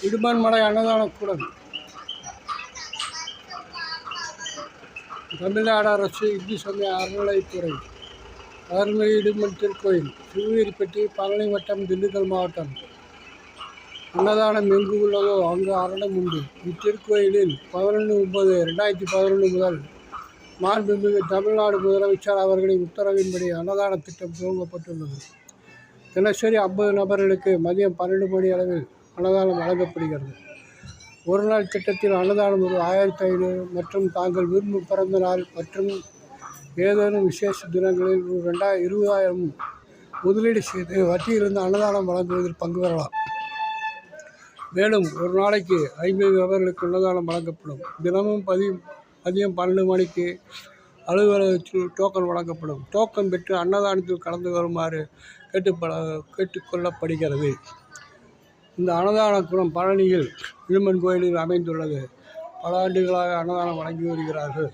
இடுமன்மலை அன்னதானக்கூடம் தமிழ்நாடு அரசு இந்து சமய அறநிலையத்துறை அருள்மிகு இடுமன் திருக்கோயில் சிவகிரிப்பட்டி பழனி வட்டம் திண்டுக்கல் மாவட்டம். அன்னதானம் எங்கு உள்ளதோ அங்கு அரணம் உண்டு. இத்திருக்கோயிலில் 11/9/2011 முதல் மாண்புமிகு தமிழ்நாடு முதலமைச்சர் அவர்களின் உத்தரவின்படி அன்னதான திட்டம் துவங்கப்பட்டுள்ளது. தினசரி 50 நபர்களுக்கு மதியம் 12 மணி அளவில் அன்னதானம் வழங்கப்படுகிறது. ஒரு நாள் திட்டத்தில் அன்னதானம் ஒரு 1500 மற்றும் தாங்கள் விரும்பும் பிறந்த நாள் மற்றும் ஏதேனும் விசேஷ தினங்களில் 20,000 முதலீடு செய்து வட்டியிலிருந்து அன்னதானம் வழங்குவதில் பங்கு பெறலாம். மேலும் ஒரு நாளைக்கு 50 நபர்களுக்கு அன்னதானம் வழங்கப்படும். தினமும் மதியம் 12 மணிக்கு அலுவலகத்தில் டோக்கன் வழங்கப்படும். டோக்கன் பெற்று அன்னதானத்தில் கலந்து வருமாறு கேட்டுக்கொள்ளப்படுகிறது. இந்த அன்னதானக்கூடம் பழனியில் இடுமன் கோயிலில் அமைந்துள்ளது. பல ஆண்டுகளாக அன்னதானம் வழங்கி வருகிறார்கள்.